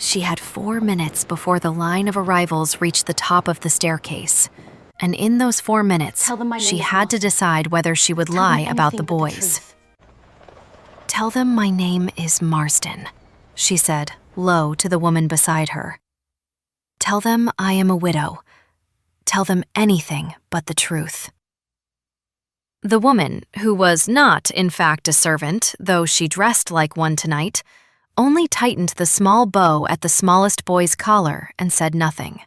She had 4 minutes before the line of arrivals reached the top of the staircase. And in those 4 minutes, she had to decide whether she would lie about the boys. "Tell them my name is Marsden," she said, low to the woman beside her. "Tell them I am a widow. Tell them anything but the truth." The woman, who was not, in fact, a servant, though she dressed like one tonight, only tightened the small bow at the smallest boy's collar and said nothing.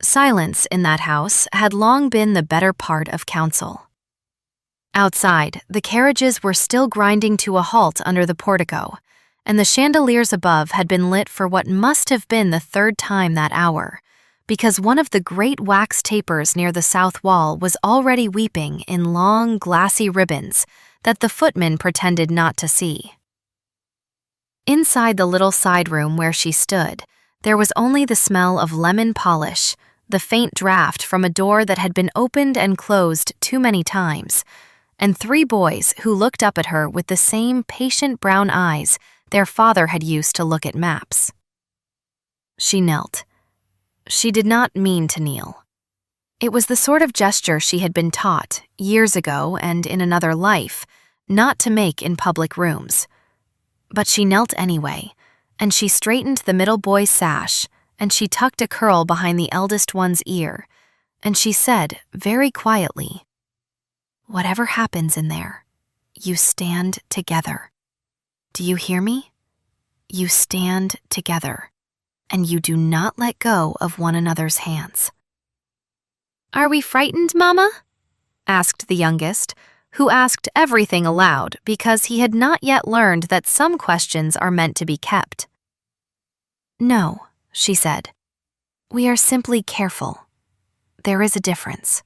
Silence in that house had long been the better part of counsel. Outside, the carriages were still grinding to a halt under the portico, and the chandeliers above had been lit for what must have been the 3rd time that hour, because one of the great wax tapers near the south wall was already weeping in long, glassy ribbons that the footman pretended not to see. Inside the little side room where she stood, there was only the smell of lemon polish, the faint draft from a door that had been opened and closed too many times, and 3 boys who looked up at her with the same patient brown eyes their father had used to look at maps. She knelt. She did not mean to kneel. It was the sort of gesture she had been taught, years ago and in another life, not to make in public rooms. But she knelt anyway, and she straightened the middle boy's sash, and she tucked a curl behind the eldest one's ear, and she said very quietly, "Whatever happens in there, you stand together. Do you hear me? You stand together, and you do not let go of one another's hands." "Are we frightened, Mama?" asked the youngest, who asked everything aloud because he had not yet learned that some questions are meant to be kept. "No," she said. "We are simply careful. There is a difference."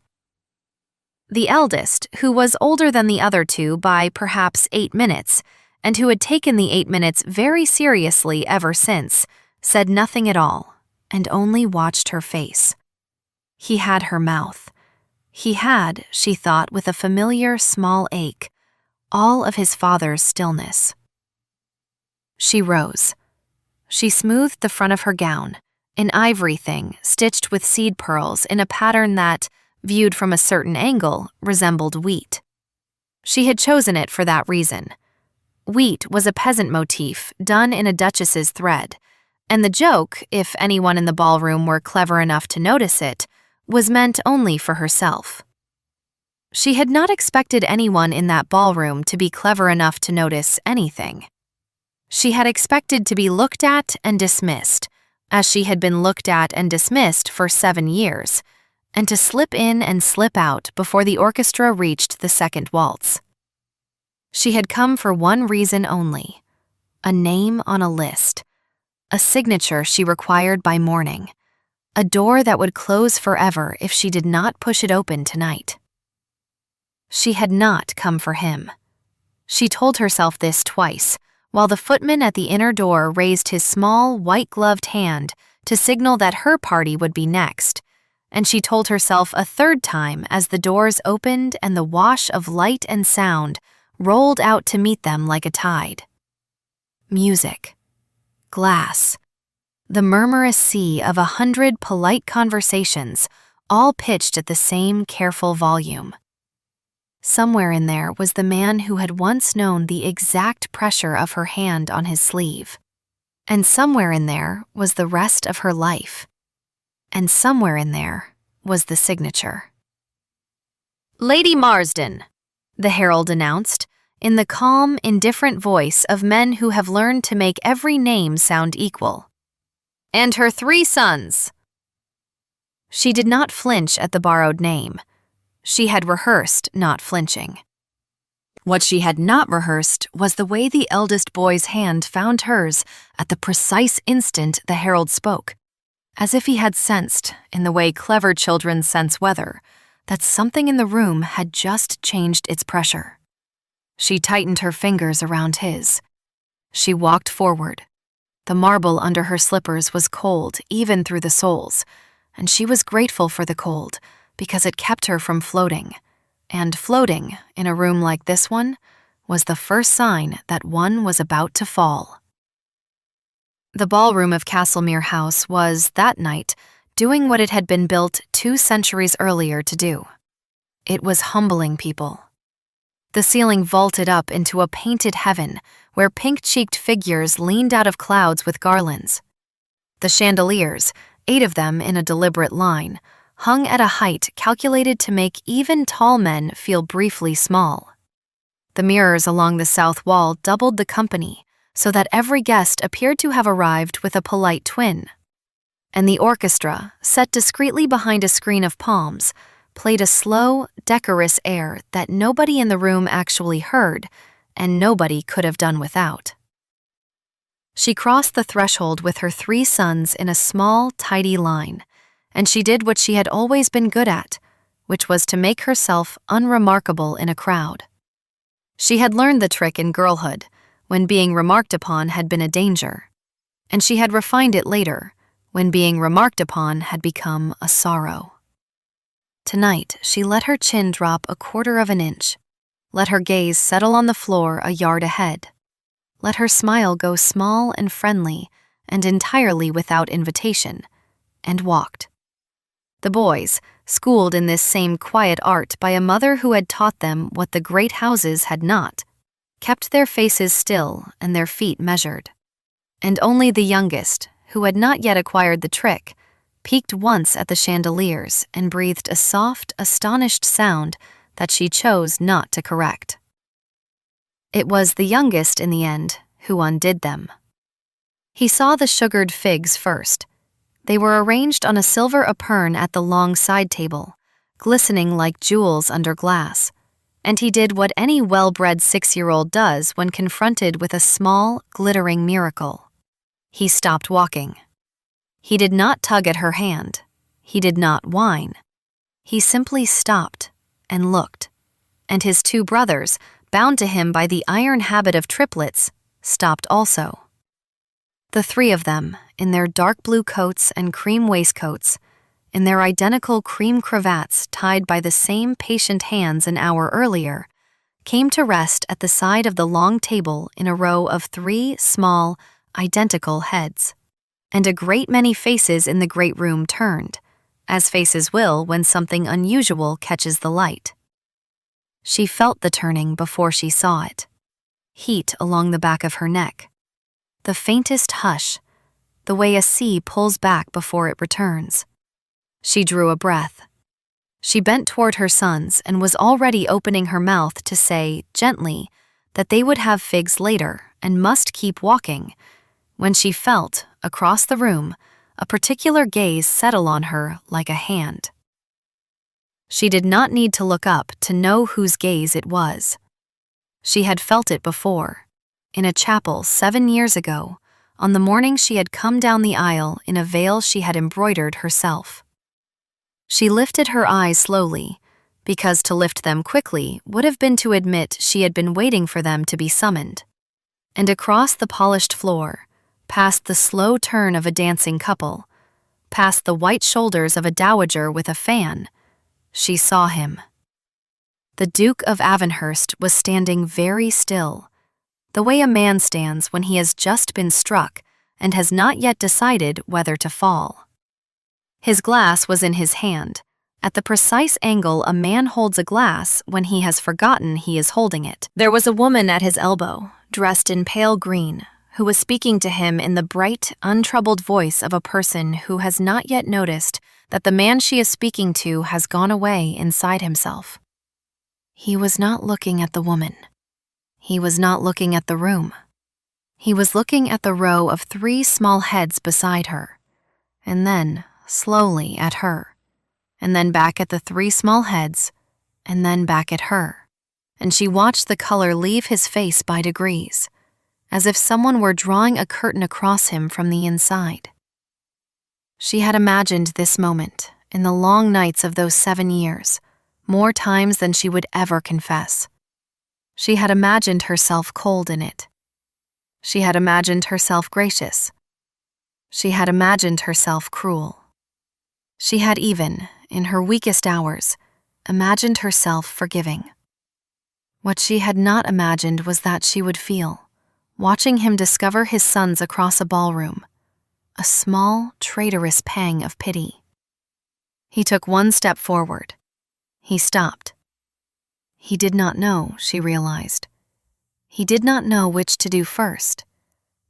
The eldest, who was older than the other 2 by perhaps 8 minutes, and who had taken the 8 minutes very seriously ever since, said nothing at all, and only watched her face. He had her mouth. He had, she thought with a familiar small ache, all of his father's stillness. She rose. She smoothed the front of her gown, an ivory thing stitched with seed pearls in a pattern that, viewed from a certain angle, resembled wheat. She had chosen it for that reason. Wheat was a peasant motif done in a duchess's thread, and the joke, if anyone in the ballroom were clever enough to notice it, was meant only for herself. She had not expected anyone in that ballroom to be clever enough to notice anything. She had expected to be looked at and dismissed, as she had been looked at and dismissed for 7 years, and to slip in and slip out before the orchestra reached the 2nd waltz. She had come for one reason only: a name on a list, a signature she required by morning, a door that would close forever if she did not push it open tonight. She had not come for him. She told herself this twice, while the footman at the inner door raised his small, white-gloved hand to signal that her party would be next, and she told herself a 3rd time as the doors opened and the wash of light and sound rolled out to meet them like a tide. Music, glass, the murmurous sea of 100 polite conversations, all pitched at the same careful volume. Somewhere in there was the man who had once known the exact pressure of her hand on his sleeve. And somewhere in there was the rest of her life. And somewhere in there was the signature. "Lady Marsden," the herald announced, in the calm, indifferent voice of men who have learned to make every name sound equal. "And her 3 sons." She did not flinch at the borrowed name. She had rehearsed not flinching. What she had not rehearsed was the way the eldest boy's hand found hers at the precise instant the herald spoke, as if he had sensed, in the way clever children sense weather, that something in the room had just changed its pressure. She tightened her fingers around his. She walked forward. The marble under her slippers was cold even through the soles, and she was grateful for the cold because it kept her from floating, and floating, in a room like this one, was the first sign that one was about to fall. The ballroom of Castlemere House was, that night, doing what it had been built 2 centuries earlier to do. It was humbling people. The ceiling vaulted up into a painted heaven where pink-cheeked figures leaned out of clouds with garlands. The chandeliers, 8 of them in a deliberate line, hung at a height calculated to make even tall men feel briefly small. The mirrors along the south wall doubled the company, so that every guest appeared to have arrived with a polite twin. And the orchestra, set discreetly behind a screen of palms, played a slow, decorous air that nobody in the room actually heard, and nobody could have done without. She crossed the threshold with her 3 sons in a small, tidy line, and she did what she had always been good at, which was to make herself unremarkable in a crowd. She had learned the trick in girlhood, when being remarked upon had been a danger, and she had refined it later, when being remarked upon had become a sorrow. Tonight, she let her chin drop 1/4 of an inch, let her gaze settle on the floor a yard ahead, let her smile go small and friendly and entirely without invitation, and walked. The boys, schooled in this same quiet art by a mother who had taught them what the great houses had not, kept their faces still and their feet measured. And only the youngest, who had not yet acquired the trick, peeked once at the chandeliers and breathed a soft, astonished sound that she chose not to correct. It was the youngest, in the end, who undid them. He saw the sugared figs first. They were arranged on a silver epergne at the long side table, glistening like jewels under glass, and he did what any well-bred 6-year-old does when confronted with a small, glittering miracle. He stopped walking. He did not tug at her hand. He did not whine. He simply stopped and looked, and his 2 brothers, bound to him by the iron habit of triplets, stopped also. The 3 of them, in their dark blue coats and cream waistcoats, in their identical cream cravats tied by the same patient hands an hour earlier, came to rest at the side of the long table in a row of 3 small, identical heads. And a great many faces in the great room turned, as faces will when something unusual catches the light. She felt the turning before she saw it. Heat along the back of her neck. The faintest hush, the way a sea pulls back before it returns. She drew a breath. She bent toward her sons and was already opening her mouth to say, gently, that they would have figs later and must keep walking, when she felt, across the room, a particular gaze settle on her like a hand. She did not need to look up to know whose gaze it was. She had felt it before, in a chapel 7 years ago, on the morning she had come down the aisle in a veil she had embroidered herself. She lifted her eyes slowly, because to lift them quickly would have been to admit she had been waiting for them to be summoned. And across the polished floor, past the slow turn of a dancing couple, past the white shoulders of a dowager with a fan, she saw him. The Duke of Avonhurst was standing very still, the way a man stands when he has just been struck and has not yet decided whether to fall. His glass was in his hand, at the precise angle a man holds a glass when he has forgotten he is holding it. There was a woman at his elbow, dressed in pale green, who was speaking to him in the bright, untroubled voice of a person who has not yet noticed that the man she is speaking to has gone away inside himself. He was not looking at the woman. He was not looking at the room. He was looking at the row of 3 small heads beside her, and then, slowly, at her, and then back at the 3 small heads, and then back at her, and she watched the color leave his face by degrees, as if someone were drawing a curtain across him from the inside. She had imagined this moment, in the long nights of those 7 years, more times than she would ever confess. She had imagined herself cold in it. She had imagined herself gracious. She had imagined herself cruel. She had even, in her weakest hours, imagined herself forgiving. What she had not imagined was that she would feel, watching him discover his sons across a ballroom, a small, traitorous pang of pity. He took one step forward. He stopped. He did not know, she realized. He did not know which to do first,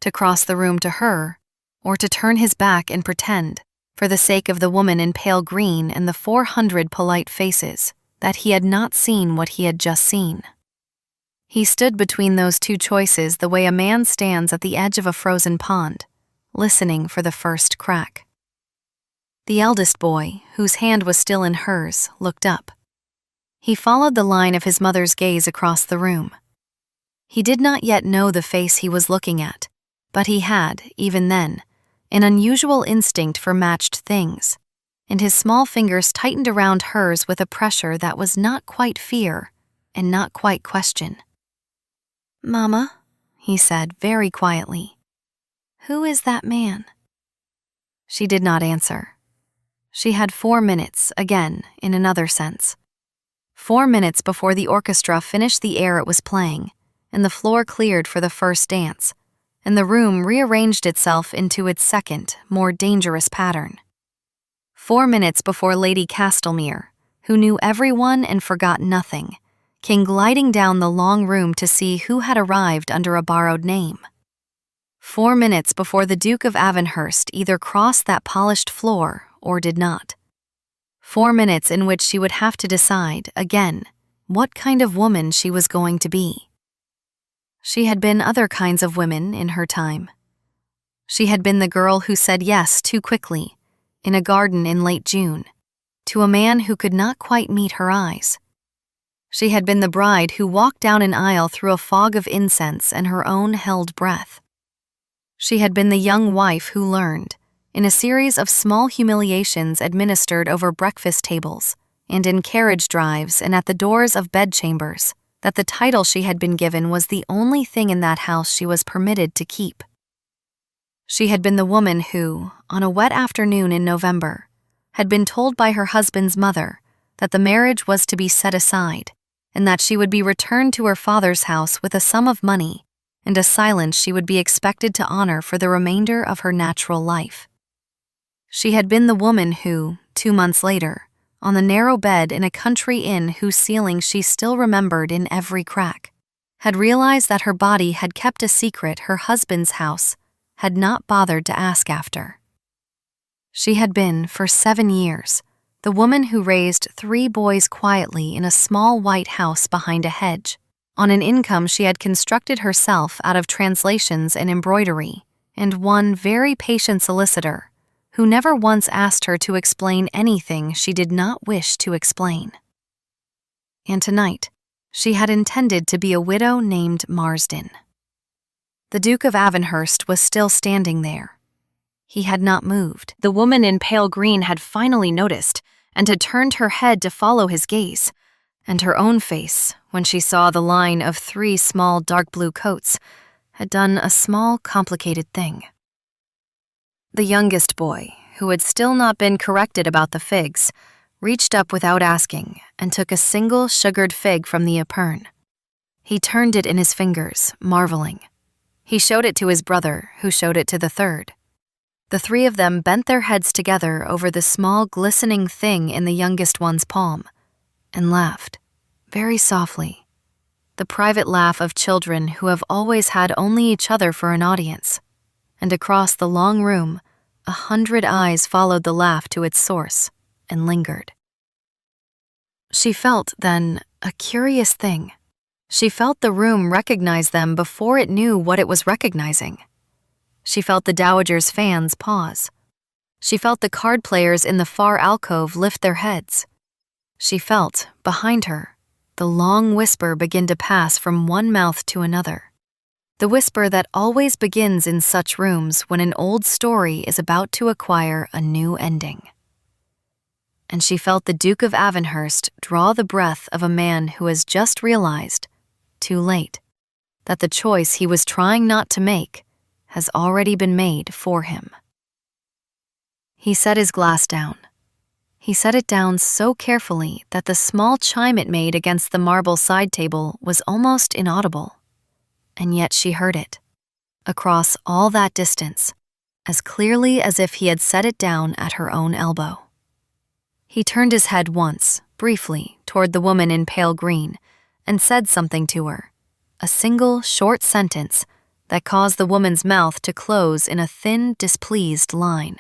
to cross the room to her, or to turn his back and pretend, for the sake of the woman in pale green and the 400 polite faces, that he had not seen what he had just seen. He stood between those two choices the way a man stands at the edge of a frozen pond, listening for the first crack. The eldest boy, whose hand was still in hers, looked up. He followed the line of his mother's gaze across the room. He did not yet know the face he was looking at, but he had, even then, an unusual instinct for matched things, and his small fingers tightened around hers with a pressure that was not quite fear and not quite question. "Mama," he said very quietly, "who is that man?" She did not answer. She had 4 minutes, again, in another sense. 4 minutes before the orchestra finished the air it was playing, and the floor cleared for the first dance, and the room rearranged itself into its second, more dangerous pattern. 4 minutes before Lady Castlemere, who knew everyone and forgot nothing, came gliding down the long room to see who had arrived under a borrowed name. 4 minutes before the Duke of Avonhurst either crossed that polished floor or did not. 4 minutes in which she would have to decide, again, what kind of woman she was going to be. She had been other kinds of women in her time. She had been the girl who said yes too quickly, in a garden in late June, to a man who could not quite meet her eyes. She had been the bride who walked down an aisle through a fog of incense and her own held breath. She had been the young wife who learned, in a series of small humiliations administered over breakfast tables and in carriage drives and at the doors of bedchambers, that the title she had been given was the only thing in that house she was permitted to keep. She had been the woman who, on a wet afternoon in November, had been told by her husband's mother that the marriage was to be set aside and that she would be returned to her father's house with a sum of money and a silence she would be expected to honor for the remainder of her natural life. She had been the woman who, 2 months later, on the narrow bed in a country inn whose ceiling she still remembered in every crack, had realized that her body had kept a secret her husband's house had not bothered to ask after. She had been, for 7 years, the woman who raised 3 boys quietly in a small white house behind a hedge, on an income she had constructed herself out of translations and embroidery, and one very patient solicitor who never once asked her to explain anything she did not wish to explain. And tonight, she had intended to be a widow named Marsden. The Duke of Avonhurst was still standing there. He had not moved. The woman in pale green had finally noticed and had turned her head to follow his gaze, and her own face, when she saw the line of 3 small dark blue coats, had done a small, complicated thing. The youngest boy, who had still not been corrected about the figs, reached up without asking and took a single sugared fig from the epergne. He turned it in his fingers, marveling. He showed it to his brother, who showed it to the third. The 3 of them bent their heads together over the small, glistening thing in the youngest one's palm, and laughed, very softly, the private laugh of children who have always had only each other for an audience. And across the long room, 100 eyes followed the laugh to its source and lingered. She felt, then, a curious thing. She felt the room recognize them before it knew what it was recognizing. She felt the dowager's fans pause. She felt the card players in the far alcove lift their heads. She felt, behind her, the long whisper begin to pass from one mouth to another. The whisper that always begins in such rooms when an old story is about to acquire a new ending. And she felt the Duke of Avonhurst draw the breath of a man who has just realized, too late, that the choice he was trying not to make has already been made for him. He set his glass down. He set it down so carefully that the small chime it made against the marble side table was almost inaudible. And yet she heard it. across all that distance, as clearly as if he had set it down at her own elbow. He turned his head once, briefly, toward the woman in pale green, and said something to her, a single short sentence that caused the woman's mouth to close in a thin, displeased line.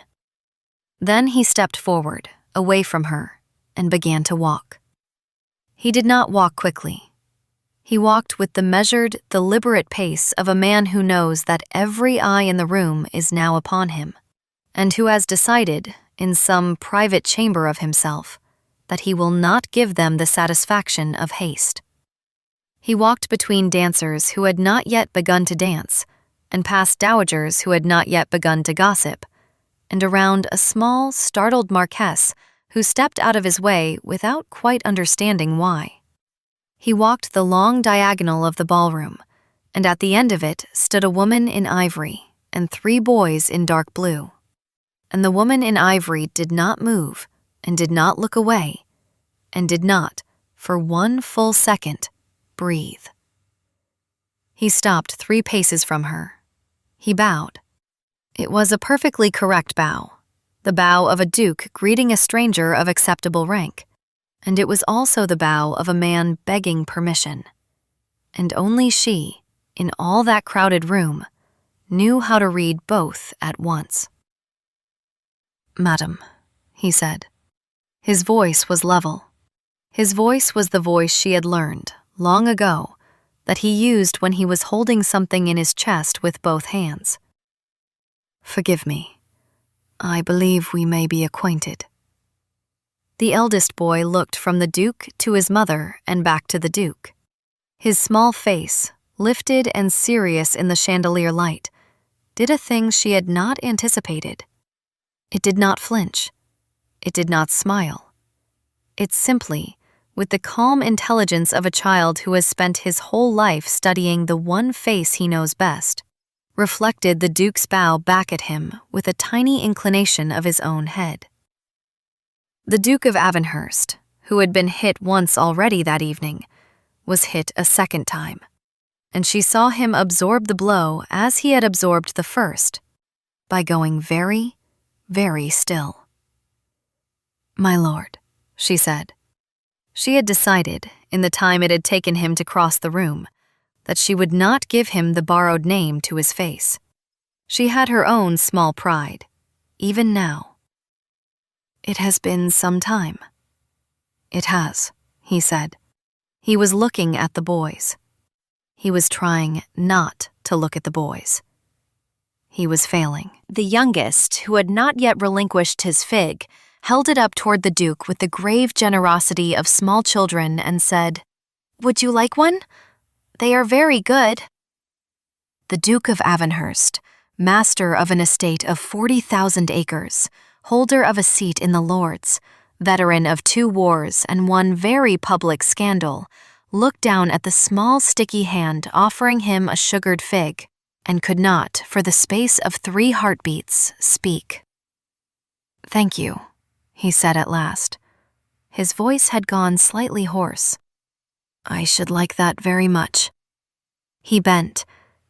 Then he stepped forward, away from her, and began to walk. He did not walk quickly. He walked with the measured, deliberate pace of a man who knows that every eye in the room is now upon him, and who has decided, in some private chamber of himself, that he will not give them the satisfaction of haste. He walked between dancers who had not yet begun to dance, and past dowagers who had not yet begun to gossip, and around a small, startled marquess who stepped out of his way without quite understanding why. He walked the long diagonal of the ballroom, and at the end of it stood a woman in ivory and 3 boys in dark blue. And the woman in ivory did not move, and did not look away, and did not, for 1 full second, breathe. He stopped 3 paces from her. He bowed. It was a perfectly correct bow, the bow of a duke greeting a stranger of acceptable rank, and it was also the bow of a man begging permission. And only she, in all that crowded room, knew how to read both at once. "Madam," he said. His voice was level. His voice was the voice she had learned, long ago, that he used when he was holding something in his chest with both hands. "Forgive me. I believe we may be acquainted." The eldest boy looked from the Duke to his mother and back to the Duke. His small face, lifted and serious in the chandelier light, did a thing she had not anticipated. It did not flinch. It did not smile. It simply, with the calm intelligence of a child who has spent his whole life studying the one face he knows best, reflected the Duke's bow back at him with a tiny inclination of his own head. The Duke of Avonhurst, who had been hit once already that evening, was hit a second time, and she saw him absorb the blow as he had absorbed the first, by going very, very still. "My lord," she said. She had decided, in the time it had taken him to cross the room, that she would not give him the borrowed name to his face. She had her own small pride, even now. "It has been some time." "It has," he said. He was looking at the boys. He was trying not to look at the boys. He was failing. The youngest, who had not yet relinquished his fig, held it up toward the Duke with the grave generosity of small children and said, "Would you like one? They are very good." The Duke of Avonhurst, master of an estate of 40,000 acres, holder of a seat in the Lords, veteran of 2 wars and 1 very public scandal, looked down at the small sticky hand offering him a sugared fig, and could not, for the space of 3 heartbeats, speak. "Thank you," he said at last. His voice had gone slightly hoarse. "I should like that very much." He bent.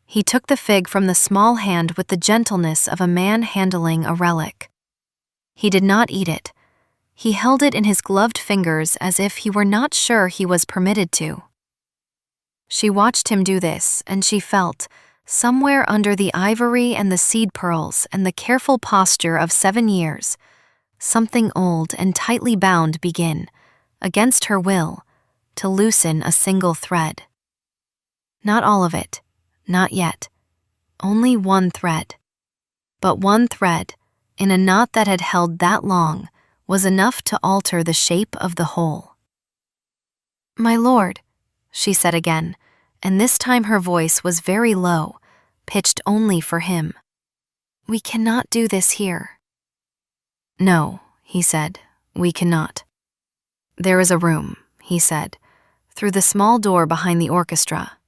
He took the fig from the small hand with the gentleness of a man handling a relic. He did not eat it. He held it in his gloved fingers as if he were not sure he was permitted to. She watched him do this, and she felt, somewhere under the ivory and the seed pearls and the careful posture of 7 years, something old and tightly bound begin, against her will, to loosen a single thread. Not all of it, not yet. Only 1 thread. But 1 thread, in a knot that had held that long, was enough to alter the shape of the whole. "My lord," she said again, and this time her voice was very low, pitched only for him. "We cannot do this here." "No," he said, "we cannot." "There is a room," he said, "through the small door behind the orchestra.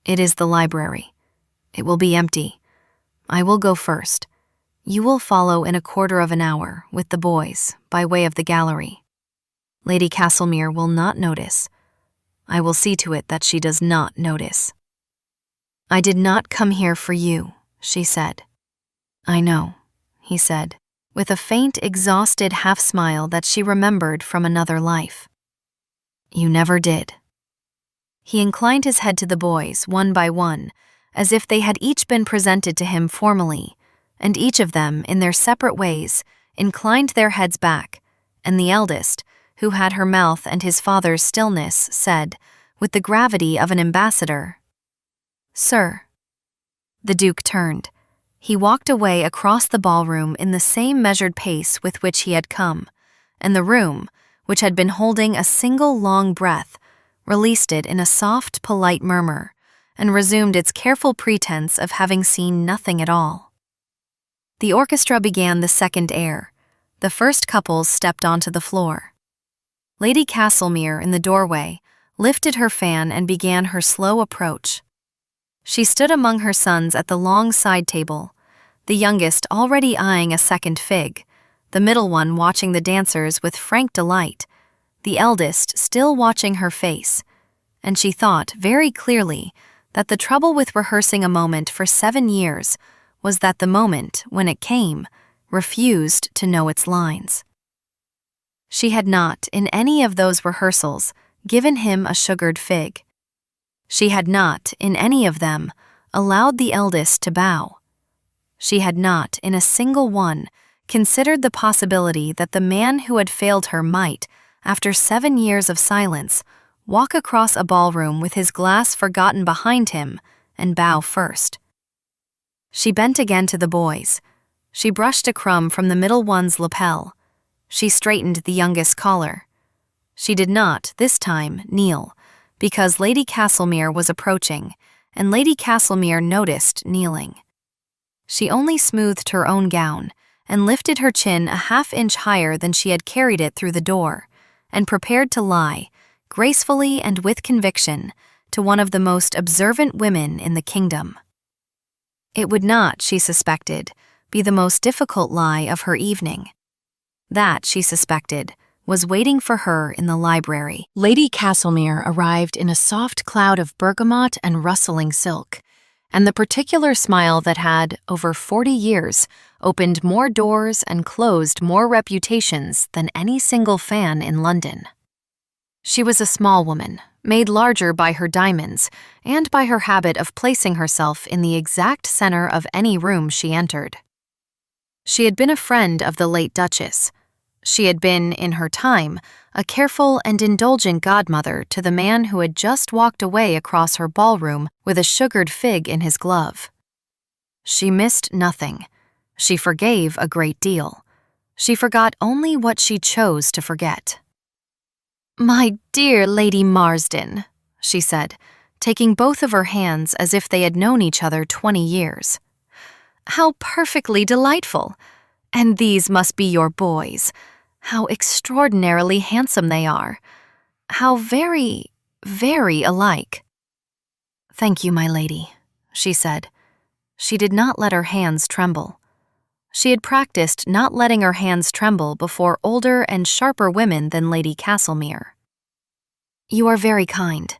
It is the library. It will be empty. I will go first. You will follow in a quarter of an hour, with the boys, by way of the gallery. Lady Castlemere will not notice. I will see to it that she does not notice. I did not come here for you," she said. I know, he said, with a faint, exhausted half-smile that she remembered from another life. You never did. He inclined his head to the boys, one by one, as if they had each been presented to him formally, and each of them, in their separate ways, inclined their heads back, and the eldest, who had her mouth and his father's stillness, said, with the gravity of an ambassador, Sir. The Duke turned. He walked away across the ballroom in the same measured pace with which he had come, and the room, which had been holding a single long breath, released it in a soft, polite murmur, and resumed its careful pretense of having seen nothing at all. The orchestra began the second air. The first couples stepped onto the floor. Lady Castlemere, in the doorway, lifted her fan and began her slow approach. She stood among her sons at the long side table, the youngest already eyeing a second fig, the middle one watching the dancers with frank delight, the eldest still watching her face, and she thought very clearly that the trouble with rehearsing a moment for 7 years was that the moment, when it came, refused to know its lines. She had not, in any of those rehearsals, given him a sugared fig. She had not, in any of them, allowed the eldest to bow. She had not, in a single one, considered the possibility that the man who had failed her might, after 7 years of silence, walk across a ballroom with his glass forgotten behind him and bow first. She bent again to the boys. She brushed a crumb from the middle one's lapel. She straightened the youngest collar. She did not, this time, kneel, because Lady Castlemere was approaching, and Lady Castlemere noticed kneeling. She only smoothed her own gown and lifted her chin a half-inch higher than she had carried it through the door, and prepared to lie, gracefully and with conviction, to one of the most observant women in the kingdom. It would not, she suspected, be the most difficult lie of her evening. That, she suspected, was waiting for her in the library. Lady Castlemere arrived in a soft cloud of bergamot and rustling silk, and the particular smile that had, over 40 years, opened more doors and closed more reputations than any single fan in London. She was a small woman, made larger by her diamonds and by her habit of placing herself in the exact center of any room she entered. She had been a friend of the late Duchess. She had been, in her time, a careful and indulgent godmother to the man who had just walked away across her ballroom with a sugared fig in his glove. She missed nothing. She forgave a great deal. She forgot only what she chose to forget. "My dear Lady Marsden," she said, taking both of her hands as if they had known each other 20 years. "How perfectly delightful! And these must be your boys. How extraordinarily handsome they are. How very, very alike." "Thank you, my lady," she said. She did not let her hands tremble. She had practiced not letting her hands tremble before older and sharper women than Lady Castlemere. "You are very kind."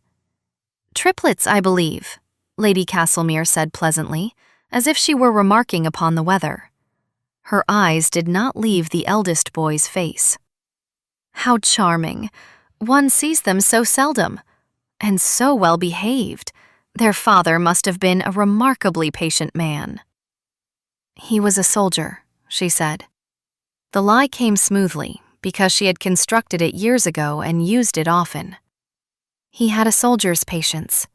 "Triplets, I believe," Lady Castlemere said pleasantly, as if she were remarking upon the weather. Her eyes did not leave the eldest boy's face. "How charming! One sees them so seldom. And so well behaved. Their father must have been a remarkably patient man." "He was a soldier," she said. The lie came smoothly, because she had constructed it years ago and used it often. "He had a soldier's patience."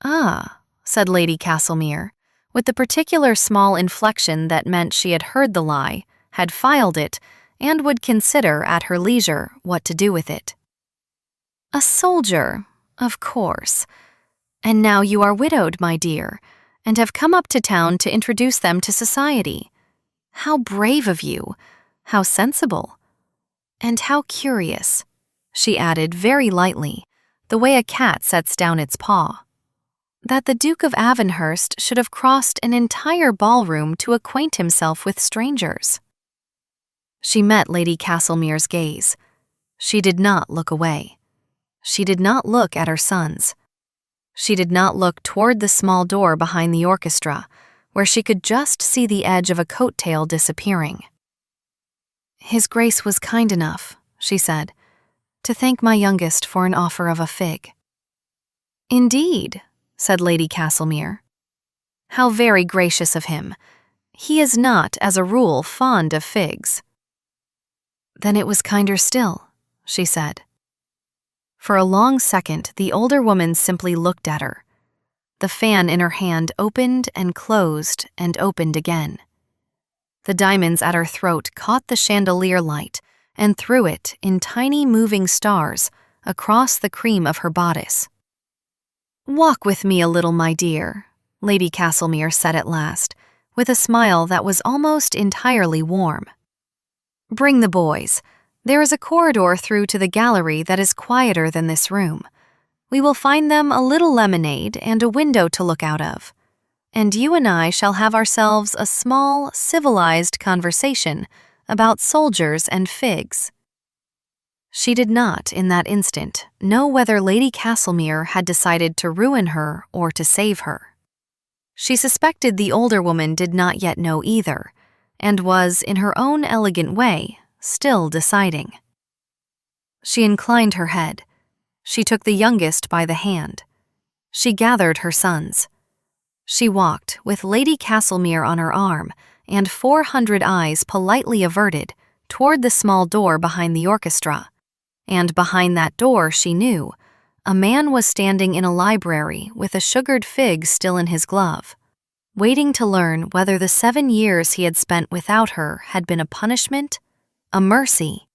"Ah," said Lady Castlemere, with the particular small inflection that meant she had heard the lie, had filed it, and would consider at her leisure what to do with it. "A soldier, of course. And now you are widowed, my dear, and have come up to town to introduce them to society. How brave of you! How sensible! And how curious," she added very lightly, the way a cat sets down its paw, "that the Duke of Avonhurst should have crossed an entire ballroom to acquaint himself with strangers." She met Lady Castlemere's gaze. She did not look away. She did not look at her sons. She did not look toward the small door behind the orchestra, where she could just see the edge of a coat tail disappearing. "His Grace was kind enough," she said, "to thank my youngest for an offer of a fig." "Indeed," said Lady Castlemere. "How very gracious of him. He is not, as a rule, fond of figs." "Then it was kinder still," she said. For a long second, the older woman simply looked at her. The fan in her hand opened and closed and opened again. The diamonds at her throat caught the chandelier light and threw it in tiny moving stars across the cream of her bodice. "Walk with me a little, my dear," Lady Castlemere said at last, with a smile that was almost entirely warm. "Bring the boys. There is a corridor through to the gallery that is quieter than this room. We will find them a little lemonade and a window to look out of, and you and I shall have ourselves a small, civilized conversation about soldiers and figs." She did not, in that instant, know whether Lady Castlemere had decided to ruin her or to save her. She suspected the older woman did not yet know either, and was, in her own elegant way, still deciding. She inclined her head. She took the youngest by the hand. She gathered her sons. She walked, with Lady Castlemere on her arm and 400 eyes politely averted, toward the small door behind the orchestra. And behind that door, she knew, a man was standing in a library with a sugared fig still in his glove, waiting to learn whether the 7 years he had spent without her had been a punishment, a mercy,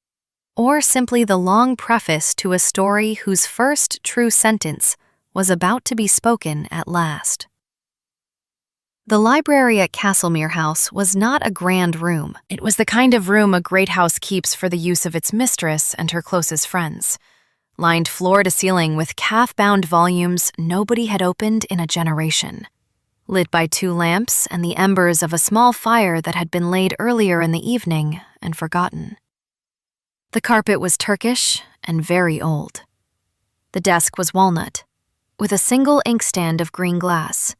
or simply the long preface to a story whose first true sentence was about to be spoken at last. The library at Castlemere House was not a grand room. It was the kind of room a great house keeps for the use of its mistress and her closest friends, lined floor to ceiling with calf-bound volumes nobody had opened in a generation, lit by 2 lamps and the embers of a small fire that had been laid earlier in the evening and forgotten. The carpet was Turkish and very old. The desk was walnut, with a single inkstand of green glass.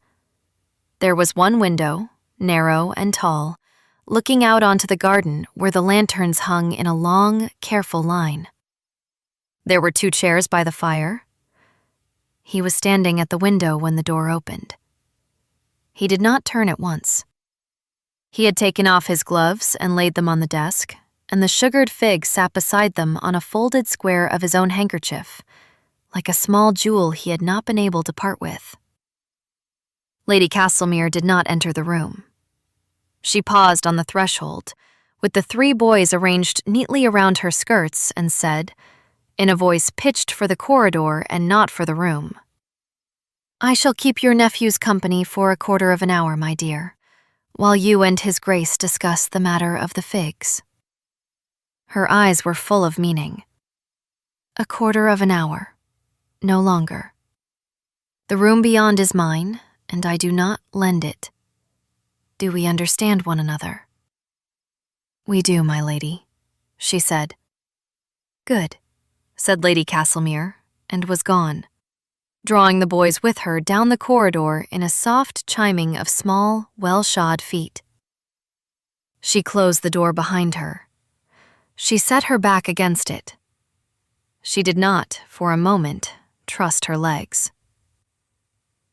There was one window, narrow and tall, looking out onto the garden where the lanterns hung in a long, careful line. There were 2 chairs by the fire. He was standing at the window when the door opened. He did not turn at once. He had taken off his gloves and laid them on the desk, and the sugared fig sat beside them on a folded square of his own handkerchief, like a small jewel he had not been able to part with. Lady Castlemere did not enter the room. She paused on the threshold, with the 3 boys arranged neatly around her skirts, and said, in a voice pitched for the corridor and not for the room, "I shall keep your nephew's company for a quarter of an hour, my dear, while you and his Grace discuss the matter of the figs." Her eyes were full of meaning. "A quarter of an hour, no longer. The room beyond is mine, and I do not lend it. Do we understand one another?" "We do, my lady," she said. "Good," said Lady Castlemere, and was gone, drawing the boys with her down the corridor in a soft chiming of small, well-shod feet. She closed the door behind her. She set her back against it. She did not, for a moment, trust her legs.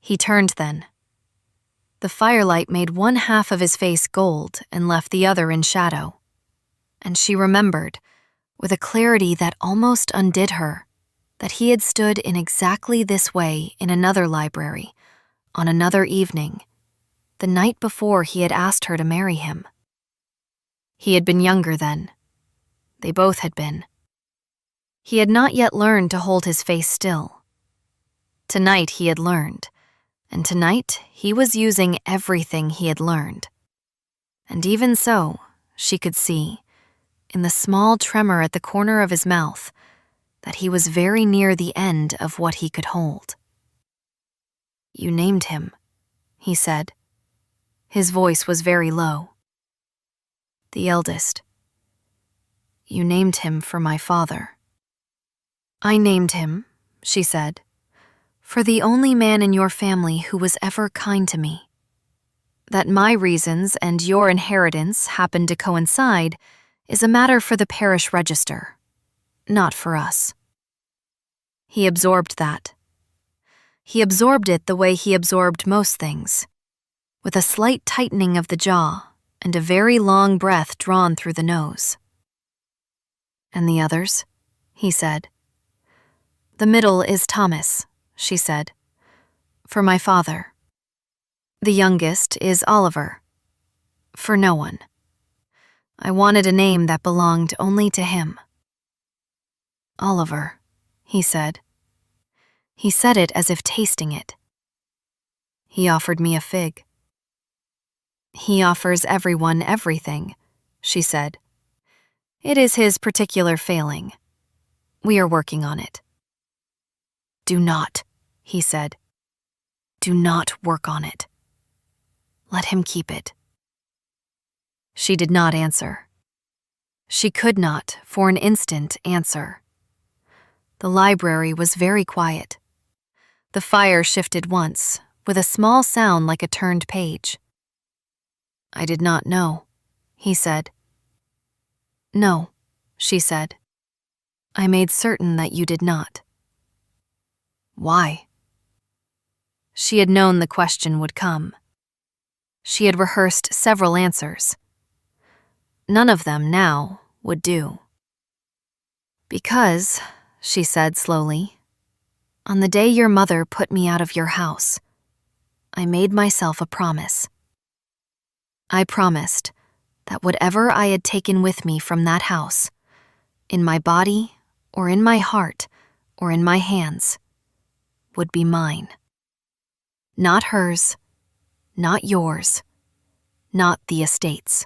He turned then. The firelight made one half of his face gold and left the other in shadow. And she remembered, with a clarity that almost undid her, that he had stood in exactly this way in another library, on another evening, the night before he had asked her to marry him. He had been younger then. They both had been. He had not yet learned to hold his face still. Tonight he had learned, and tonight he was using everything he had learned. And even so, she could see, in the small tremor at the corner of his mouth, that he was very near the end of what he could hold. "You named him," he said. His voice was very low. "The eldest. You named him for my father." "I named him," she said, "for the only man in your family who was ever kind to me." That my reasons and your inheritance happen to coincide is a matter for the parish register, not for us." He absorbed that. He absorbed it the way he absorbed most things, with a slight tightening of the jaw and a very long breath drawn through the nose. "And the others?" he said. "The middle is Thomas," she said, "for my father. The youngest is Oliver, for no one. I wanted a name that belonged only to him." "Oliver," he said. He said it as if tasting it. "He offered me a fig." "He offers everyone everything," she said. "It is his particular failing. We are working on it." "Do not," he said. "Do not work on it. Let him keep it." She did not answer. She could not, for an instant, answer. The library was very quiet. The fire shifted once, with a small sound like a turned page. "I did not know," he said. "No," she said. "I made certain that you did not." "Why?" She had known the question would come. She had rehearsed several answers. None of them, now, would do. "Because," she said slowly, "on the day your mother put me out of your house, I made myself a promise. I promised that whatever I had taken with me from that house, in my body or in my heart or in my hands, would be mine. Not hers, not yours, not the estate's.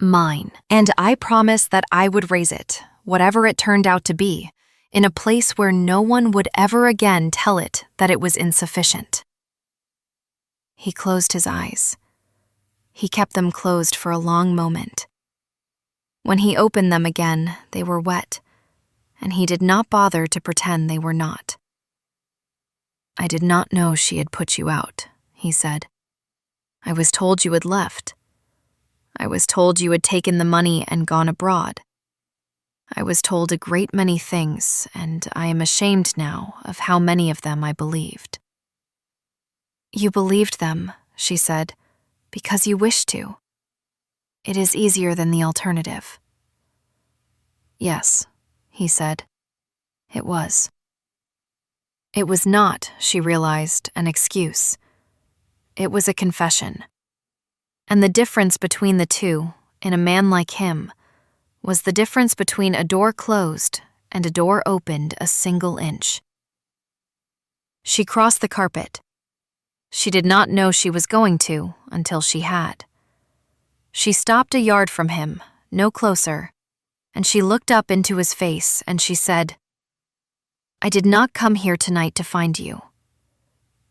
Mine, and I promised that I would raise it, whatever it turned out to be, in a place where no one would ever again tell it that it was insufficient." He closed his eyes. He kept them closed for a long moment. When he opened them again, they were wet, and he did not bother to pretend they were not. "I did not know she had put you out," he said. "I was told you had left. I was told you had taken the money and gone abroad. I was told a great many things, and I am ashamed now of how many of them I believed." "You believed them," she said, "because you wished to. It is easier than the alternative." "Yes," he said. "It was." It was not, she realized, an excuse. It was a confession. And the difference between the two, in a man like him, was the difference between a door closed and a door opened a single inch. She crossed the carpet. She did not know she was going to until she had. She stopped a yard from him, no closer, and she looked up into his face and she said, "I did not come here tonight to find you.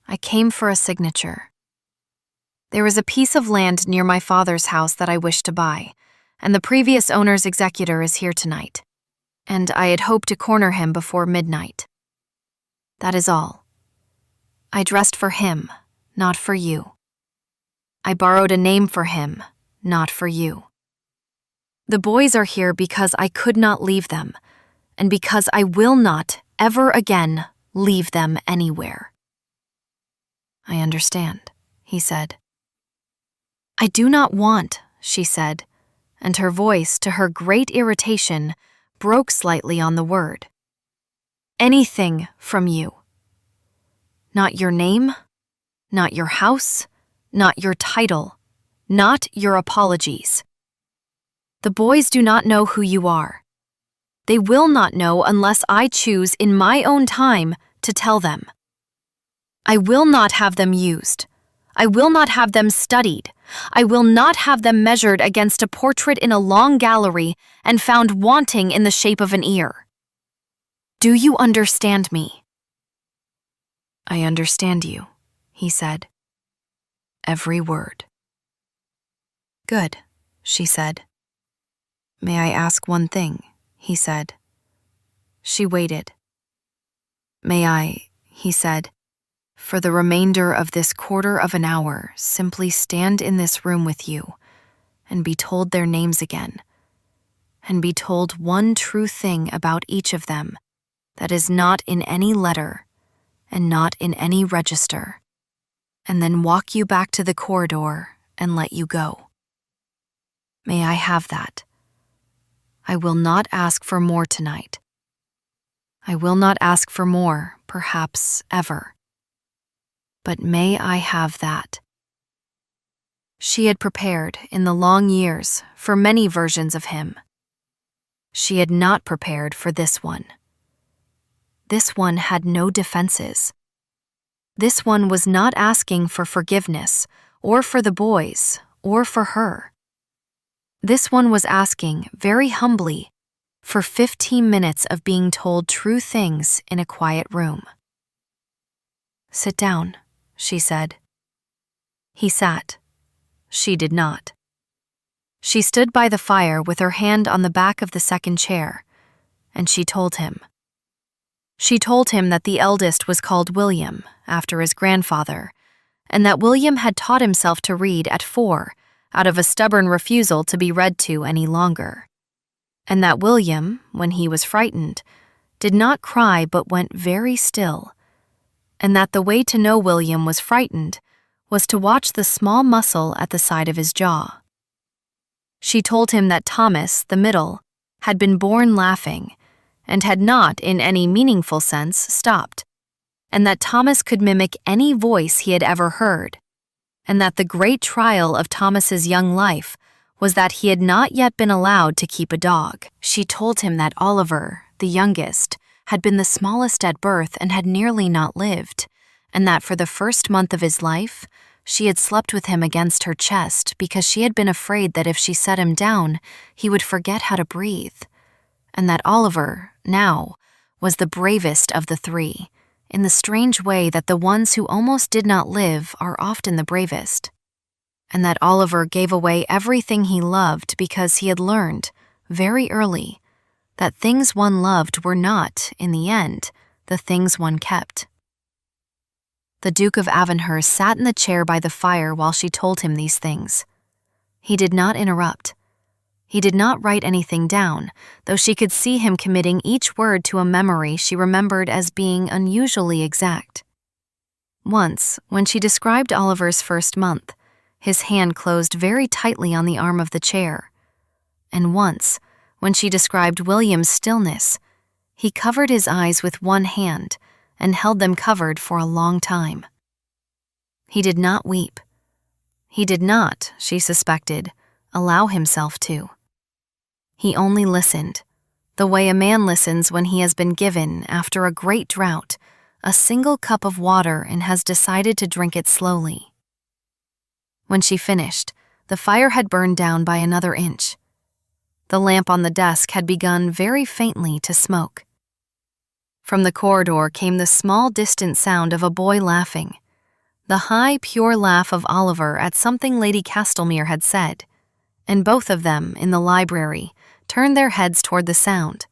I came for a signature. There is a piece of land near my father's house that I wish to buy, and the previous owner's executor is here tonight, and I had hoped to corner him before midnight. That is all. I dressed for him, not for you. I borrowed a name for him, not for you. The boys are here because I could not leave them, and because I will not, ever again, leave them anywhere." "I understand," he said. "I do not want," she said, and her voice, to her great irritation, broke slightly on the word, "anything from you. Not your name, not your house, not your title, not your apologies. The boys do not know who you are. They will not know unless I choose in my own time to tell them. I will not have them used. I will not have them studied. I will not have them measured against a portrait in a long gallery and found wanting in the shape of an ear. Do you understand me?" "I understand you," he said. "Every word." "Good," she said. "May I ask one thing?" he said. She waited. "May I," he said, For the remainder of this quarter of an hour, simply stand in this room with you and be told their names again, and be told one true thing about each of them that is not in any letter and not in any register, and then walk you back to the corridor and let you go. May I have that? I will not ask for more tonight. I will not ask for more, perhaps ever. But may I have that? She had prepared, in the long years, for many versions of him. She had not prepared for this one. This one had no defenses. This one was not asking for forgiveness, or for the boys, or for her. This one was asking, very humbly, for 15 minutes of being told true things in a quiet room. "Sit down," she said. He sat. She did not. She stood by the fire with her hand on the back of the second chair, and she told him. She told him that the eldest was called William, after his grandfather, and that William had taught himself to read at 4 out of a stubborn refusal to be read to any longer, and that William, when he was frightened, did not cry but went very still, and that the way to know William was frightened was to watch the small muscle at the side of his jaw. She told him that Thomas, the middle, had been born laughing and had not, in any meaningful sense, stopped, and that Thomas could mimic any voice he had ever heard, and that the great trial of Thomas's young life was that he had not yet been allowed to keep a dog. She told him that Oliver, the youngest, had been the smallest at birth and had nearly not lived, and that for the first month of his life, she had slept with him against her chest because she had been afraid that if she set him down, he would forget how to breathe, and that Oliver, now, was the bravest of the three, in the strange way that the ones who almost did not live are often the bravest, and that Oliver gave away everything he loved because he had learned, very early, that things one loved were not, in the end, the things one kept. The Duke of Avonhurst sat in the chair by the fire while she told him these things. He did not interrupt. He did not write anything down, though she could see him committing each word to a memory she remembered as being unusually exact. Once, when she described Oliver's first month, his hand closed very tightly on the arm of the chair. And once, when she described William's stillness, he covered his eyes with one hand and held them covered for a long time. He did not weep. He did not, she suspected, allow himself to. He only listened, the way a man listens when he has been given, after a great drought, a single cup of water and has decided to drink it slowly. When she finished, the fire had burned down by another inch. The lamp on the desk had begun very faintly to smoke. From the corridor came the small distant sound of a boy laughing, the high, pure laugh of Oliver at something Lady Castlemere had said, and both of them, in the library, turned their heads toward the sound,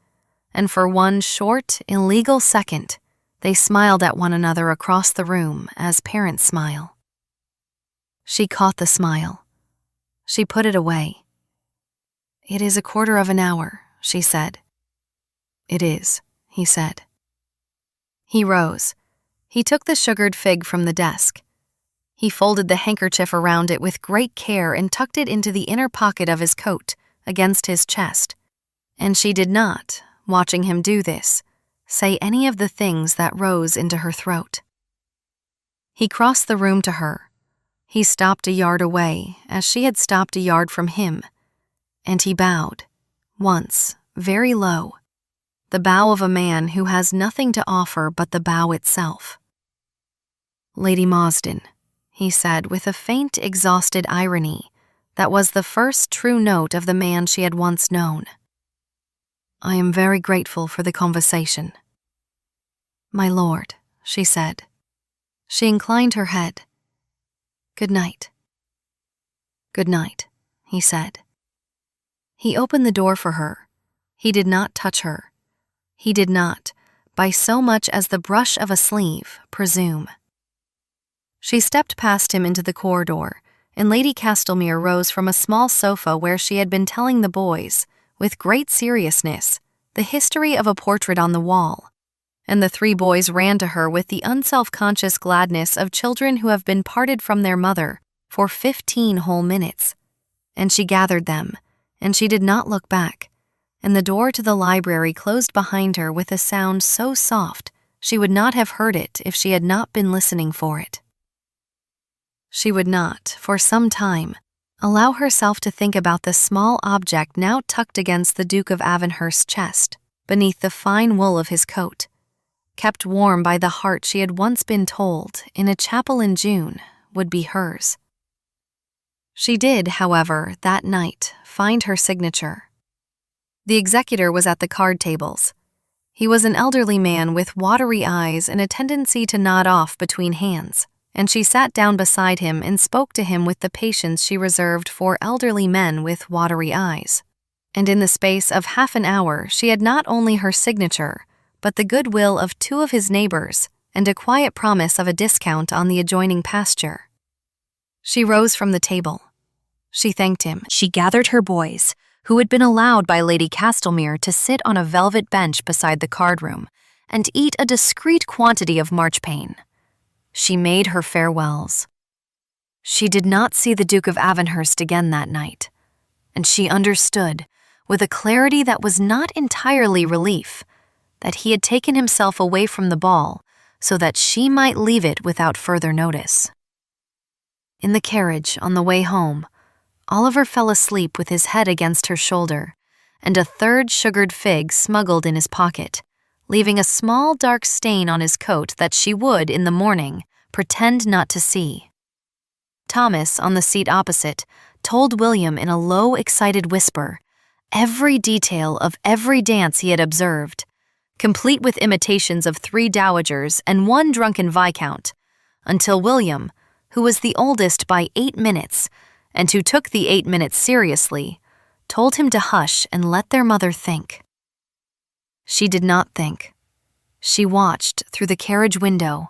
and for one short, illegal second, they smiled at one another across the room as parents smile. She caught the smile. She put it away. "It is a quarter of an hour," she said. "It is," he said. He rose. He took the sugared fig from the desk. He folded the handkerchief around it with great care and tucked it into the inner pocket of his coat, against his chest. And she did not, watching him do this, say any of the things that rose into her throat. He crossed the room to her. He stopped a yard away, as she had stopped a yard from him, and he bowed, once, very low, the bow of a man who has nothing to offer but the bow itself. "Lady Mosden," he said with a faint, exhausted irony that was the first true note of the man she had once known. "I am very grateful for the conversation." "My lord," she said. She inclined her head. "Good night." "Good night," he said. He opened the door for her. He did not touch her. He did not, by so much as the brush of a sleeve, presume. She stepped past him into the corridor, and Lady Castlemere rose from a small sofa where she had been telling the boys, with great seriousness, the history of a portrait on the wall. And the 3 boys ran to her with the unself-conscious gladness of children who have been parted from their mother for 15 whole minutes. And she gathered them, and she did not look back, and the door to the library closed behind her with a sound so soft she would not have heard it if she had not been listening for it. She would not, for some time, allow herself to think about the small object now tucked against the Duke of Avonhurst's chest, beneath the fine wool of his coat, kept warm by the heart she had once been told, in a chapel in June, would be hers. She did, however, that night, find her signature. The executor was at the card tables. He was an elderly man with watery eyes and a tendency to nod off between hands, and she sat down beside him and spoke to him with the patience she reserved for elderly men with watery eyes. And in the space of half an hour she had not only her signature, but the goodwill of 2 of his neighbors and a quiet promise of a discount on the adjoining pasture. She rose from the table. She thanked him. She gathered her boys, who had been allowed by Lady Castlemere to sit on a velvet bench beside the card room and eat a discreet quantity of marchpane. She made her farewells. She did not see the Duke of Avonhurst again that night, and she understood, with a clarity that was not entirely relief, that he had taken himself away from the ball so that she might leave it without further notice. In the carriage, on the way home, Oliver fell asleep with his head against her shoulder, and a 3rd sugared fig smuggled in his pocket, leaving a small dark stain on his coat that she would, in the morning, pretend not to see. Thomas, on the seat opposite, told William in a low, excited whisper every detail of every dance he had observed, complete with imitations of 3 dowagers and 1 drunken viscount, until William, who was the oldest by 8 minutes, and who took the 8 minutes seriously, told him to hush and let their mother think. She did not think. She watched, through the carriage window,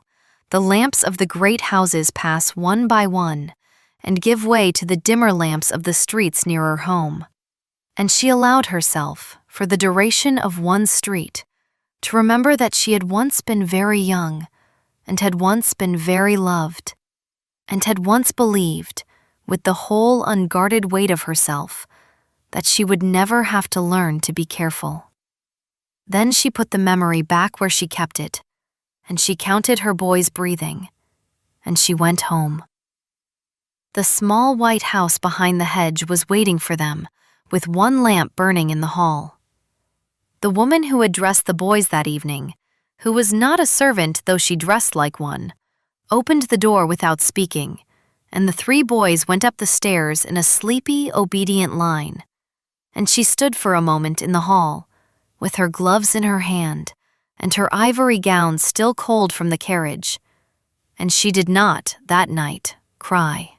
the lamps of the great houses pass one by one and give way to the dimmer lamps of the streets nearer home. And she allowed herself, for the duration of one street, to remember that she had once been very young, and had once been very loved, and had once believed, with the whole unguarded weight of herself, that she would never have to learn to be careful. Then she put the memory back where she kept it, and she counted her boys' breathing, and she went home. The small white house behind the hedge was waiting for them, with 1 lamp burning in the hall. The woman who had dressed the boys that evening, who was not a servant though she dressed like one, opened the door without speaking, and the 3 boys went up the stairs in a sleepy, obedient line. And she stood for a moment in the hall, with her gloves in her hand, and her ivory gown still cold from the carriage, and she did not, that night, cry.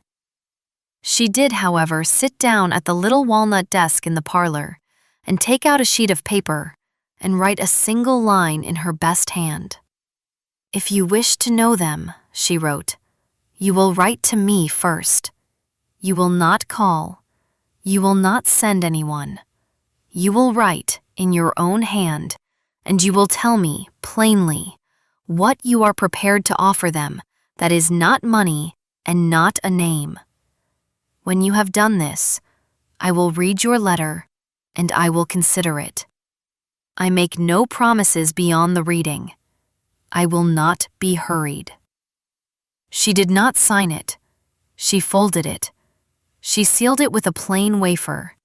She did, however, sit down at the little walnut desk in the parlor, and take out a sheet of paper, and write a single line in her best hand. "If you wish to know them," she wrote, "you will write to me first. You will not call. You will not send anyone. You will write in your own hand, and you will tell me, plainly, what you are prepared to offer them that is not money and not a name. When you have done this, I will read your letter, and I will consider it. I make no promises beyond the reading. I will not be hurried." She did not sign it. She folded it. She sealed it with a plain wafer.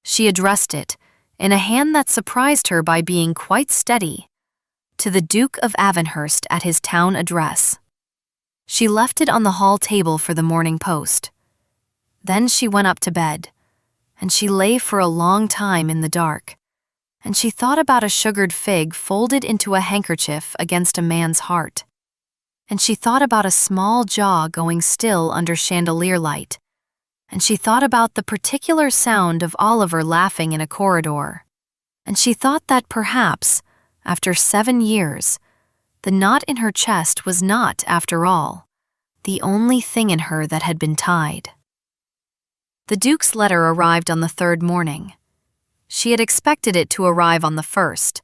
She addressed it, in a hand that surprised her by being quite steady, to the Duke of Avonhurst at his town address. She left it on the hall table for the morning post. Then she went up to bed, and she lay for a long time in the dark, and she thought about a sugared fig folded into a handkerchief against a man's heart, and she thought about a small jaw going still under chandelier light, and she thought about the particular sound of Oliver laughing in a corridor, and she thought that perhaps, after 7 years, the knot in her chest was not, after all, the only thing in her that had been tied. The Duke's letter arrived on the third morning. She had expected it to arrive on the first.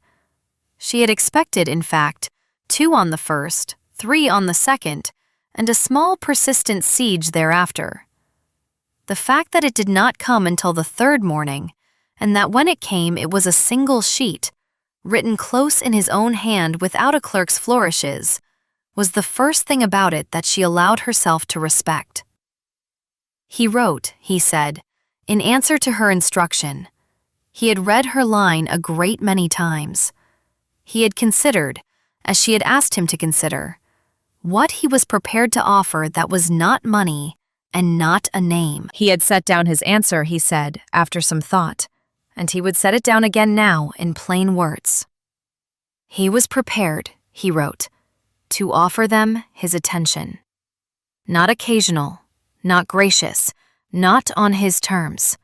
She had expected, in fact, 2 on the first, 3 on the second, and a small persistent siege thereafter. The fact that it did not come until the third morning, and that when it came it was a single sheet, written close in his own hand without a clerk's flourishes, was the first thing about it that she allowed herself to respect. He wrote, he said, in answer to her instruction. He had read her line a great many times. He had considered, as she had asked him to consider, what he was prepared to offer that was not money and not a name. He had set down his answer, he said, after some thought, and he would set it down again now in plain words. He was prepared, he wrote, to offer them his attention. Not occasional, not gracious, not on his terms.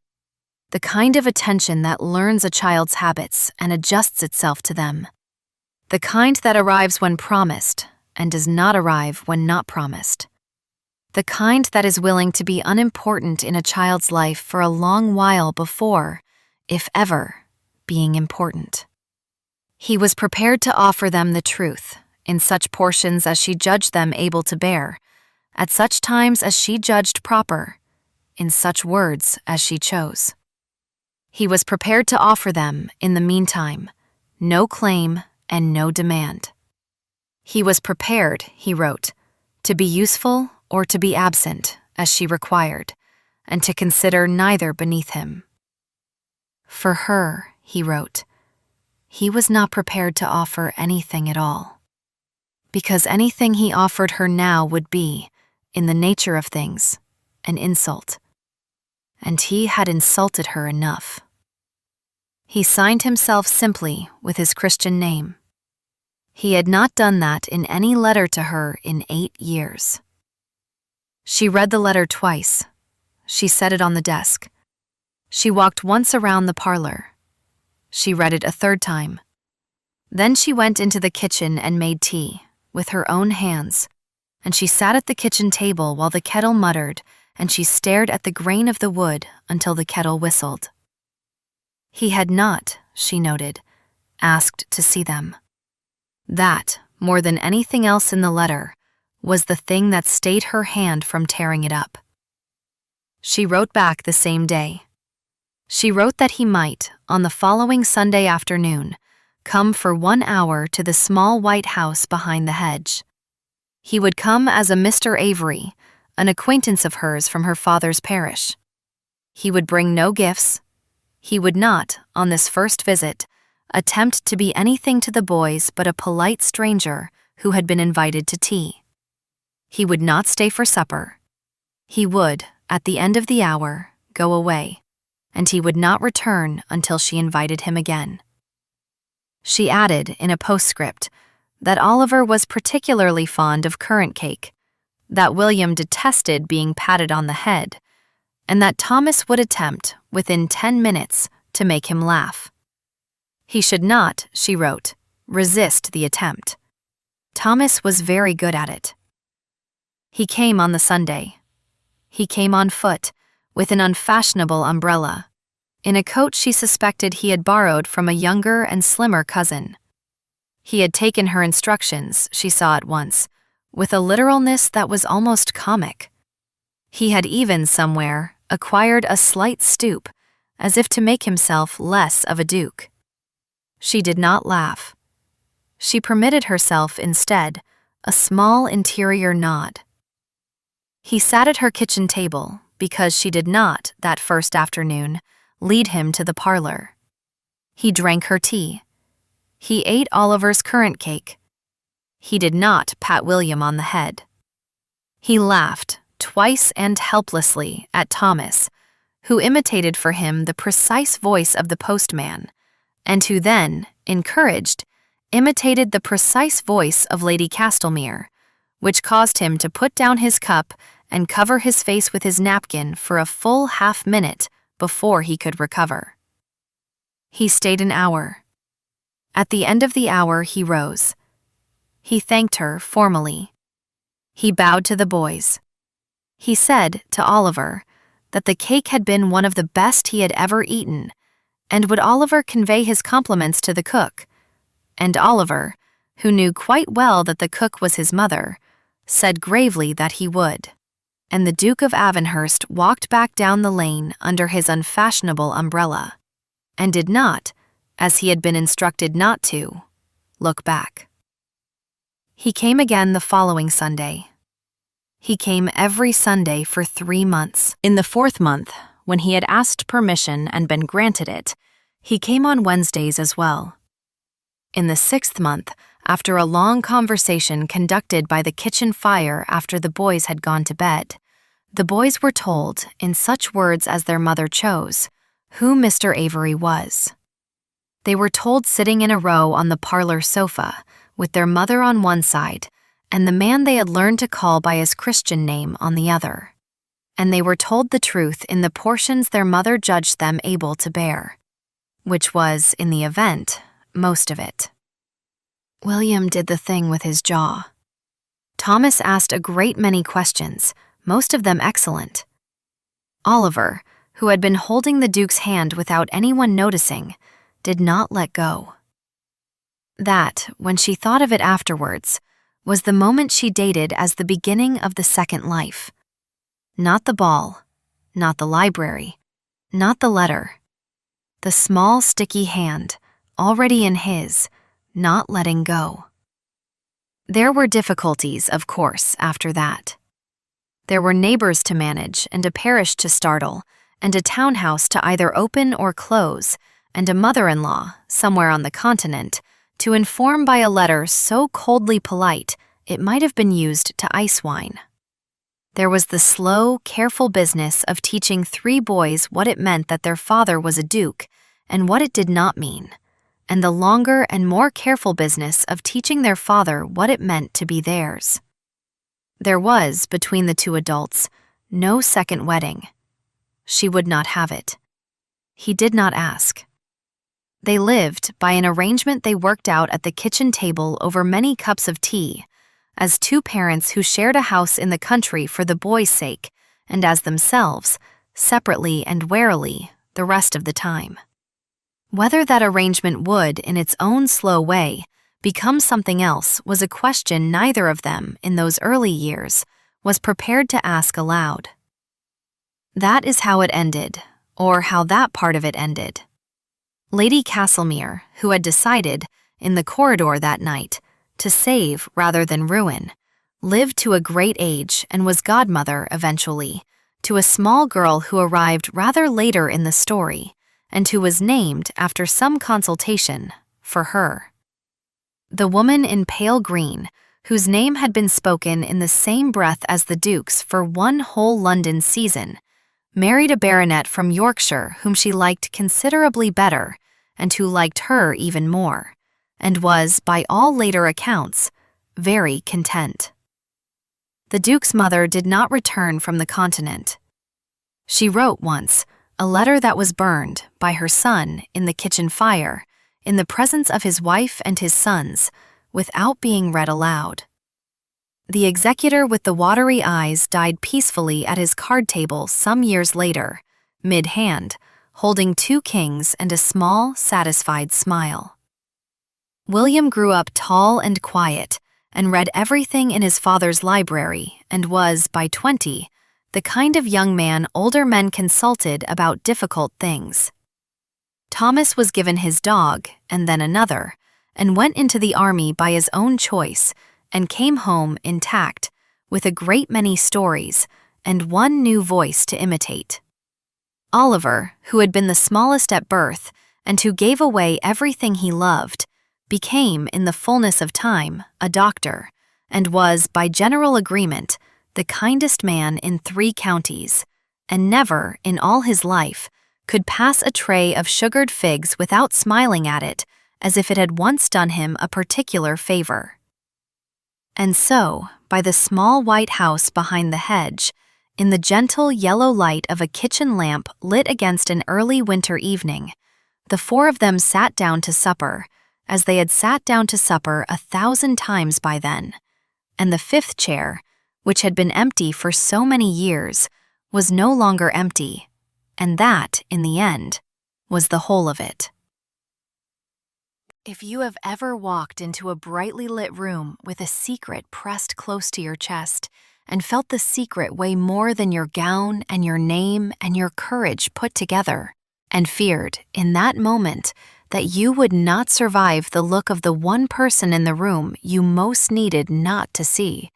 The kind of attention that learns a child's habits and adjusts itself to them. The kind that arrives when promised and does not arrive when not promised. The kind that is willing to be unimportant in a child's life for a long while before, if ever, being important. He was prepared to offer them the truth, in such portions as she judged them able to bear, at such times as she judged proper, in such words as she chose. He was prepared to offer them, in the meantime, no claim and no demand. He was prepared, he wrote, to be useful or to be absent, as she required, and to consider neither beneath him. For her, he wrote, he was not prepared to offer anything at all, because anything he offered her now would be, in the nature of things, an insult, and he had insulted her enough. He signed himself simply with his Christian name. He had not done that in any letter to her in 8 years. She read the letter twice. She set it on the desk. She walked once around the parlor. She read it a third time. Then she went into the kitchen and made tea, with her own hands, and she sat at the kitchen table while the kettle muttered, and she stared at the grain of the wood until the kettle whistled. He had not, she noted, asked to see them. That, more than anything else in the letter, was the thing that stayed her hand from tearing it up. She wrote back the same day. She wrote that he might, on the following Sunday afternoon, come for 1 hour to the small white house behind the hedge. He would come as a Mr. Avery, an acquaintance of hers from her father's parish. He would bring no gifts. He would not, on this first visit, attempt to be anything to the boys but a polite stranger who had been invited to tea. He would not stay for supper. He would, at the end of the hour, go away, and he would not return until she invited him again. She added in a postscript that Oliver was particularly fond of currant cake, that William detested being patted on the head, and that Thomas would attempt, within 10 minutes, to make him laugh. He should not, she wrote, resist the attempt. Thomas was very good at it. He came on the Sunday. He came on foot, with an unfashionable umbrella, in a coat she suspected he had borrowed from a younger and slimmer cousin. He had taken her instructions, she saw at once, with a literalness that was almost comic. He had even, somewhere, acquired a slight stoop, as if to make himself less of a duke. She did not laugh. She permitted herself, instead, a small interior nod. He sat at her kitchen table, because she did not, that first afternoon, lead him to the parlor. He drank her tea. He ate Oliver's currant cake. He did not pat William on the head. He laughed, twice and helplessly, at Thomas, who imitated for him the precise voice of the postman, and who then, encouraged, imitated the precise voice of Lady Castlemere, which caused him to put down his cup and cover his face with his napkin for a full half-minute before he could recover. He stayed an hour. At the end of the hour he rose. He thanked her formally. He bowed to the boys. He said to Oliver that the cake had been one of the best he had ever eaten, and would Oliver convey his compliments to the cook? And Oliver, who knew quite well that the cook was his mother, said gravely that he would. And the Duke of Avonhurst walked back down the lane under his unfashionable umbrella, and did not, as he had been instructed not to, look back. He came again the following Sunday. He came every Sunday for 3 months. In the 4th month, when he had asked permission and been granted it, he came on Wednesdays as well. In the 6th month, after a long conversation conducted by the kitchen fire after the boys had gone to bed, the boys were told, in such words as their mother chose, who Mr. Avery was. They were told sitting in a row on the parlor sofa, with their mother on one side, and the man they had learned to call by his Christian name on the other. And they were told the truth in the portions their mother judged them able to bear, which was, in the event, most of it. William did the thing with his jaw. Thomas asked a great many questions, most of them excellent. Oliver, who had been holding the Duke's hand without anyone noticing, did not let go. That, when she thought of it afterwards, was the moment she dated as the beginning of the second life. Not the ball, not the library, not the letter. The small sticky hand, already in his, not letting go. There were difficulties, of course, after that. There were neighbors to manage and a parish to startle, and a townhouse to either open or close, and a mother-in-law, somewhere on the continent, to inform by a letter so coldly polite it might have been used to ice wine. There was the slow, careful business of teaching 3 boys what it meant that their father was a duke, and what it did not mean, and the longer and more careful business of teaching their father what it meant to be theirs. There was, between the 2 adults, no second wedding. She would not have it. He did not ask. They lived by an arrangement they worked out at the kitchen table over many cups of tea, as 2 parents who shared a house in the country for the boys' sake, and as themselves, separately and warily, the rest of the time. Whether that arrangement would, in its own slow way, become something else was a question neither of them, in those early years, was prepared to ask aloud. That is how it ended, or how that part of it ended. Lady Castlemere, who had decided, in the corridor that night, to save rather than ruin, lived to a great age and was godmother, eventually, to a small girl who arrived rather later in the story, and who was named, after some consultation, for her. The woman in pale green, whose name had been spoken in the same breath as the Duke's for one whole London season, married a baronet from Yorkshire whom she liked considerably better, and who liked her even more, and was, by all later accounts, very content. The Duke's mother did not return from the continent. She wrote once a letter that was burned, by her son, in the kitchen fire, in the presence of his wife and his sons, without being read aloud. The executor with the watery eyes died peacefully at his card table some years later, mid-hand, holding 2 kings and a small, satisfied smile. William grew up tall and quiet, and read everything in his father's library, and was, by 20, the kind of young man older men consulted about difficult things. Thomas was given his dog, and then another, and went into the army by his own choice, and came home intact, with a great many stories, and one new voice to imitate. Oliver, who had been the smallest at birth, and who gave away everything he loved, became, in the fullness of time, a doctor, and was, by general agreement, the kindest man in 3 counties, and never, in all his life, could pass a tray of sugared figs without smiling at it, as if it had once done him a particular favor. And so, by the small white house behind the hedge, in the gentle yellow light of a kitchen lamp lit against an early winter evening, the 4 of them sat down to supper, as they had sat down to supper 1,000 times by then, and the 5th chair, which had been empty for so many years, was no longer empty, and that, in the end, was the whole of it. If you have ever walked into a brightly lit room with a secret pressed close to your chest and felt the secret weigh more than your gown and your name and your courage put together, and feared, in that moment, that you would not survive the look of the one person in the room you most needed not to see,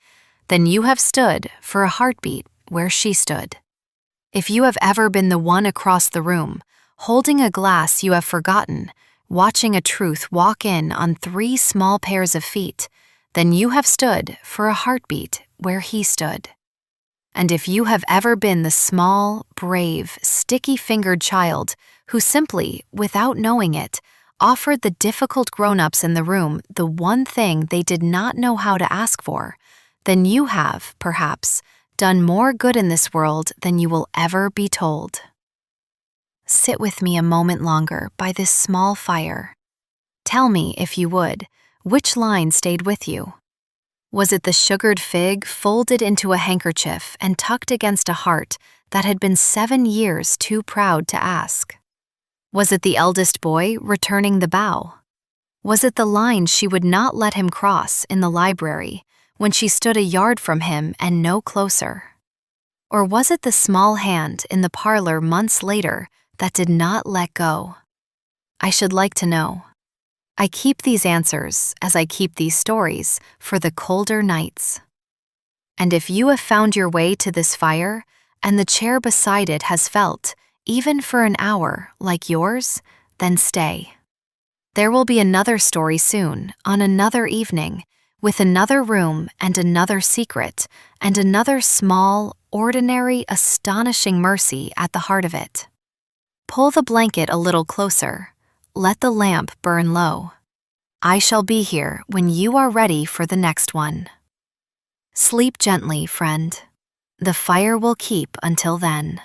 then you have stood for a heartbeat where she stood. If you have ever been the one across the room, holding a glass you have forgotten, watching a truth walk in on 3 small pairs of feet, then you have stood for a heartbeat where he stood. And if you have ever been the small, brave, sticky-fingered child who simply, without knowing it, offered the difficult grown-ups in the room the one thing they did not know how to ask for, then you have, perhaps, done more good in this world than you will ever be told. Sit with me a moment longer by this small fire. Tell me, if you would, which line stayed with you. Was it the sugared fig folded into a handkerchief and tucked against a heart that had been 7 years too proud to ask? Was it the eldest boy returning the bow? Was it the line she would not let him cross in the library when she stood a yard from him and no closer? Or was it the small hand in the parlor months later that did not let go? I should like to know. I keep these answers, as I keep these stories, for the colder nights. And if you have found your way to this fire, and the chair beside it has felt, even for an hour, like yours, then stay. There will be another story soon, on another evening, with another room and another secret, and another small, ordinary, astonishing mercy at the heart of it. Pull the blanket a little closer. Let the lamp burn low. I shall be here when you are ready for the next one. Sleep gently, friend. The fire will keep until then.